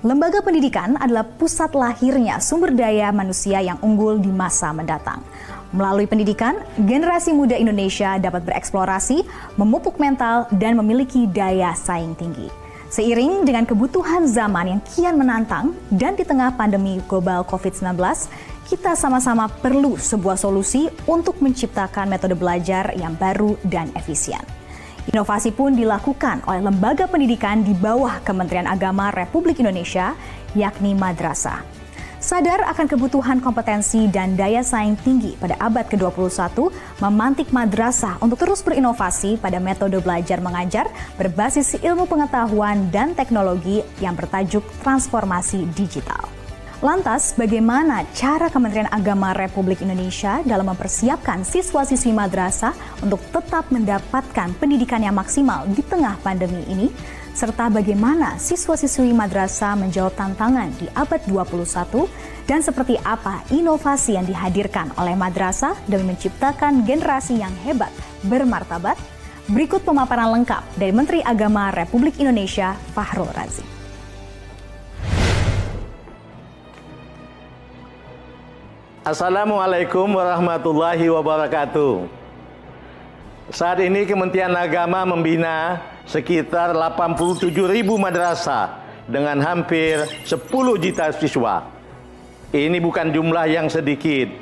Lembaga pendidikan adalah pusat lahirnya sumber daya manusia yang unggul di masa mendatang. Melalui pendidikan, generasi muda Indonesia dapat bereksplorasi, memupuk mental, dan memiliki daya saing tinggi. Seiring dengan kebutuhan zaman yang kian menantang dan di tengah pandemi global COVID-19, kita sama-sama perlu sebuah solusi untuk menciptakan metode belajar yang baru dan efisien. Inovasi pun dilakukan oleh lembaga pendidikan di bawah Kementerian Agama Republik Indonesia, yakni madrasah. Sadar akan kebutuhan kompetensi dan daya saing tinggi pada abad ke-21, memantik madrasah untuk terus berinovasi pada metode belajar mengajar berbasis ilmu pengetahuan dan teknologi yang bertajuk transformasi digital. Lantas, bagaimana cara Kementerian Agama Republik Indonesia dalam mempersiapkan siswa-siswi madrasah untuk tetap mendapatkan pendidikan yang maksimal di tengah pandemi ini? Serta bagaimana siswa-siswi madrasah menjawab tantangan di abad 21? Dan seperti apa inovasi yang dihadirkan oleh madrasah demi menciptakan generasi yang hebat, bermartabat? Berikut pemaparan lengkap dari Menteri Agama Republik Indonesia, Fahrul Razi. Assalamualaikum warahmatullahi wabarakatuh. Saat ini Kementerian Agama membina sekitar 87.000 madrasah dengan hampir 10 juta siswa. Ini bukan jumlah yang sedikit.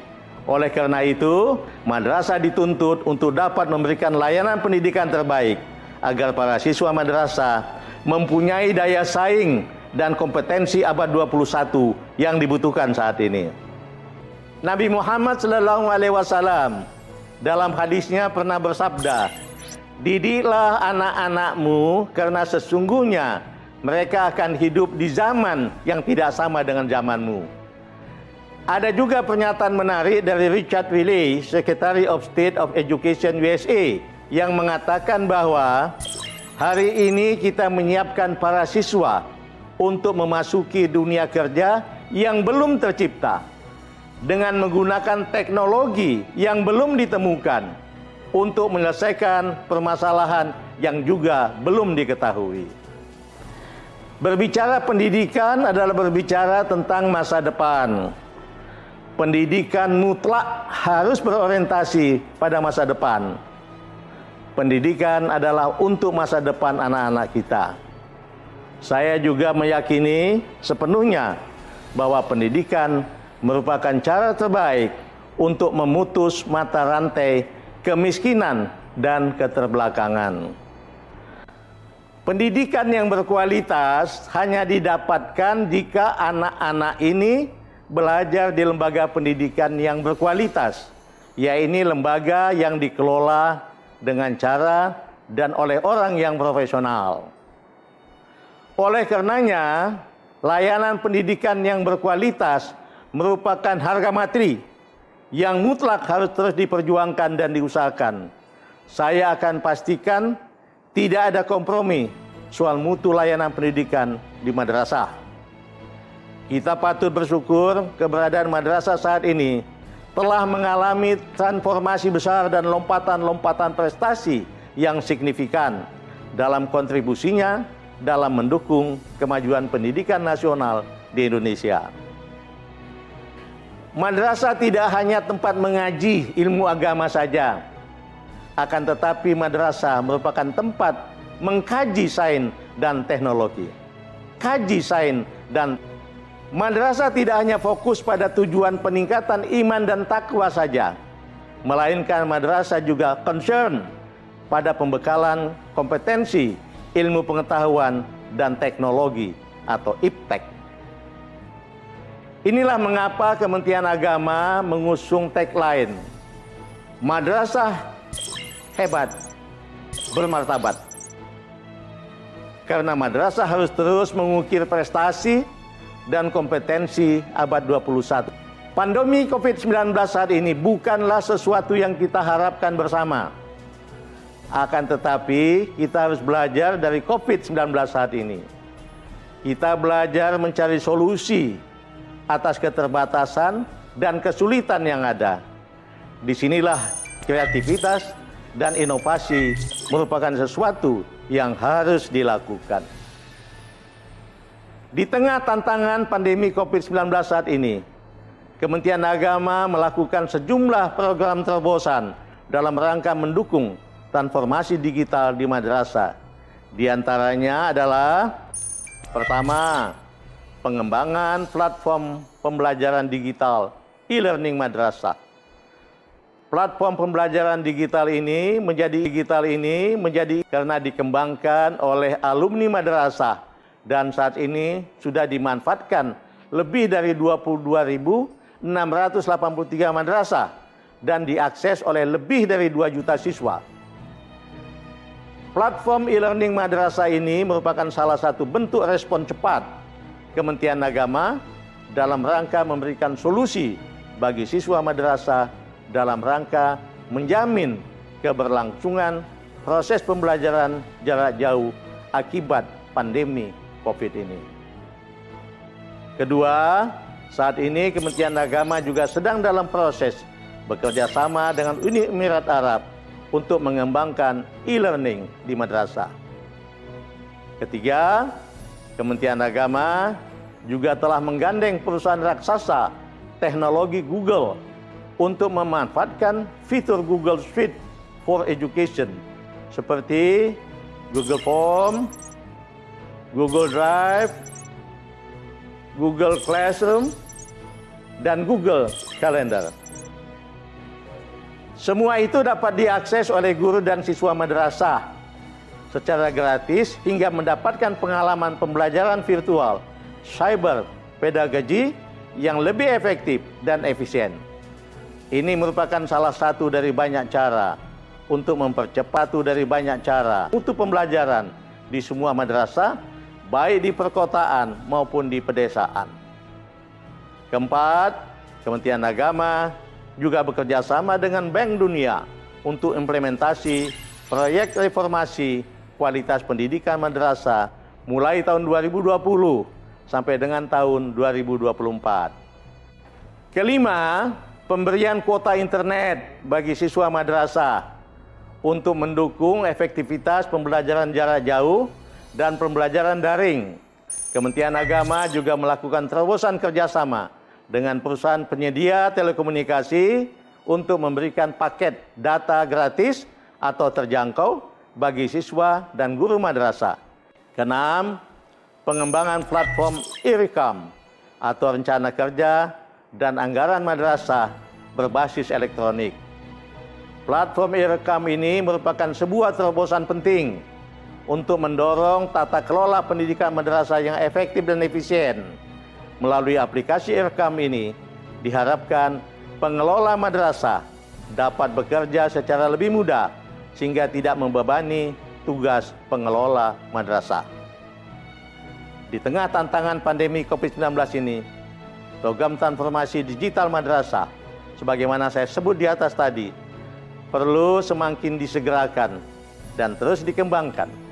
Oleh karena itu, madrasah dituntut untuk dapat memberikan layanan pendidikan terbaik agar para siswa madrasah mempunyai daya saing dan kompetensi abad 21 yang dibutuhkan saat ini. Nabi Muhammad SAW dalam hadisnya pernah bersabda, "Didiklah anak-anakmu karena sesungguhnya mereka akan hidup di zaman yang tidak sama dengan zamanmu." Ada juga pernyataan menarik dari Richard Willey, Secretary of State of Education USA, yang mengatakan bahwa hari ini kita menyiapkan para siswa untuk memasuki dunia kerja yang belum tercipta, dengan menggunakan teknologi yang belum ditemukan untuk menyelesaikan permasalahan yang juga belum diketahui. Berbicara pendidikan adalah berbicara tentang masa depan. Pendidikan mutlak harus berorientasi pada masa depan. Pendidikan adalah untuk masa depan anak-anak kita. Saya juga meyakini sepenuhnya bahwa pendidikan merupakan cara terbaik untuk memutus mata rantai kemiskinan dan keterbelakangan. Pendidikan yang berkualitas hanya didapatkan jika anak-anak ini belajar di lembaga pendidikan yang berkualitas, yaitu lembaga yang dikelola dengan cara dan oleh orang yang profesional. Oleh karenanya, layanan pendidikan yang berkualitas merupakan harga mati yang mutlak harus terus diperjuangkan dan diusahakan. Saya akan pastikan tidak ada kompromi soal mutu layanan pendidikan di madrasah. Kita patut bersyukur keberadaan madrasah saat ini telah mengalami transformasi besar dan lompatan-lompatan prestasi yang signifikan dalam kontribusinya dalam mendukung kemajuan pendidikan nasional di Indonesia. Madrasah tidak hanya tempat mengaji ilmu agama saja, akan tetapi madrasah merupakan tempat mengkaji sains dan teknologi. Madrasah tidak hanya fokus pada tujuan peningkatan iman dan takwa saja, melainkan madrasah juga concern pada pembekalan kompetensi ilmu pengetahuan dan teknologi atau IPTEK. Inilah mengapa Kementerian Agama mengusung tagline Madrasah Hebat Bermartabat. Karena madrasah harus terus mengukir prestasi dan kompetensi abad 21. Pandemi COVID-19 saat ini bukanlah sesuatu yang kita harapkan bersama. Akan tetapi kita harus belajar dari COVID-19 saat ini. Kita belajar mencari solusi atas keterbatasan dan kesulitan yang ada. Disinilah kreativitas dan inovasi merupakan sesuatu yang harus dilakukan. Di tengah tantangan pandemi COVID-19 saat ini, Kementerian Agama melakukan sejumlah program terobosan dalam rangka mendukung transformasi digital di madrasah. Di antaranya adalah pertama, pengembangan platform pembelajaran digital e-learning madrasah. Platform pembelajaran digital ini menjadi karena dikembangkan oleh alumni madrasah dan saat ini sudah dimanfaatkan lebih dari 22.683 madrasah dan diakses oleh lebih dari 2 juta siswa. Platform e-learning madrasah ini merupakan salah satu bentuk respon cepat Kementerian Agama dalam rangka memberikan solusi bagi siswa madrasah dalam rangka menjamin keberlangsungan proses pembelajaran jarak jauh akibat pandemi COVID ini. Kedua, saat ini Kementerian Agama juga sedang dalam proses bekerja sama dengan Uni Emirat Arab untuk mengembangkan e-learning di madrasah. Ketiga, Kementerian Agama juga telah menggandeng perusahaan raksasa teknologi Google untuk memanfaatkan fitur Google Suite for Education seperti Google Form, Google Drive, Google Classroom, dan Google Calendar. Semua itu dapat diakses oleh guru dan siswa madrasah secara gratis hingga mendapatkan pengalaman pembelajaran virtual, cyber pedagogi yang lebih efektif dan efisien. Ini merupakan salah satu dari banyak cara untuk mempercepat mutu pembelajaran di semua madrasah, baik di perkotaan maupun di pedesaan. Keempat, Kementerian Agama juga bekerja sama dengan Bank Dunia untuk implementasi proyek reformasi kualitas pendidikan madrasah mulai tahun 2020 sampai dengan tahun 2024. Kelima, pemberian kuota internet bagi siswa madrasah untuk mendukung efektivitas pembelajaran jarak jauh dan pembelajaran daring. Kementerian Agama juga melakukan terobosan kerjasama dengan perusahaan penyedia telekomunikasi untuk memberikan paket data gratis atau terjangkau bagi siswa dan guru madrasah. Keenam, pengembangan platform e-rekam atau rencana kerja dan anggaran madrasah berbasis elektronik. Platform e-rekam ini merupakan sebuah terobosan penting untuk mendorong tata kelola pendidikan madrasah yang efektif dan efisien. Melalui aplikasi e-rekam ini, diharapkan pengelola madrasah dapat bekerja secara lebih mudah sehingga tidak membebani tugas pengelola madrasah. Di tengah tantangan pandemi COVID-19 ini, program transformasi digital madrasah, sebagaimana saya sebut di atas tadi, perlu semakin disegerakan dan terus dikembangkan.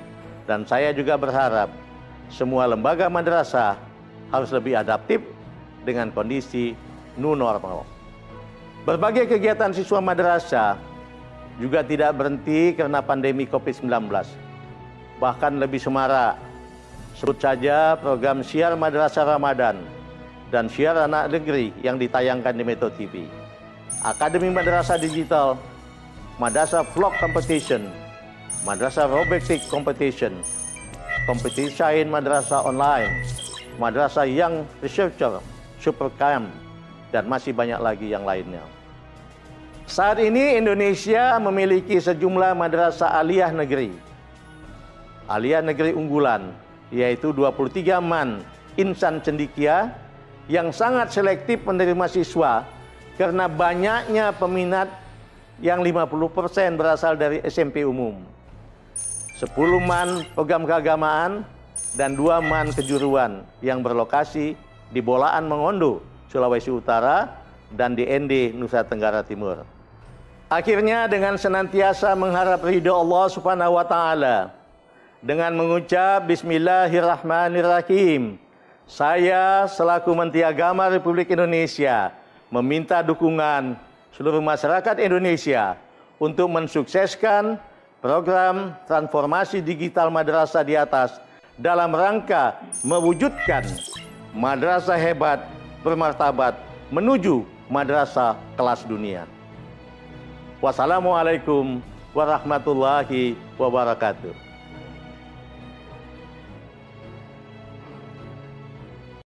Dan saya juga berharap semua lembaga madrasah harus lebih adaptif dengan kondisi new normal. Berbagai kegiatan siswa madrasah juga tidak berhenti karena pandemi COVID-19. Bahkan lebih semarak, sebut saja program Syiar Madrasah Ramadan dan Syiar Anak Negeri yang ditayangkan di Metro TV. Akademi Madrasah Digital, Madrasah Vlog Competition, Madrasah Robotics Competition, Kompetisi Madrasah Online, Madrasah Young Researcher, Supercamp, dan masih banyak lagi yang lainnya. Saat ini Indonesia memiliki sejumlah madrasah aliyah negeri. Aliyah negeri unggulan, yaitu 23 MAN Insan Cendikia yang sangat selektif menerima siswa karena banyaknya peminat yang 50% berasal dari SMP umum. 10 MAN program keagamaan dan 2 MAN kejuruan yang berlokasi di Bolaan Mengondo, Sulawesi Utara dan di Ende, Nusa Tenggara Timur. Akhirnya dengan senantiasa mengharap ridho Allah Subhanahu wa taala, dengan mengucap Bismillahirrahmanirrahim, saya selaku Menteri Agama Republik Indonesia meminta dukungan seluruh masyarakat Indonesia untuk mensukseskan program transformasi digital madrasah di atas dalam rangka mewujudkan madrasah hebat bermartabat menuju madrasah kelas dunia. Wassalamualaikum warahmatullahi wabarakatuh.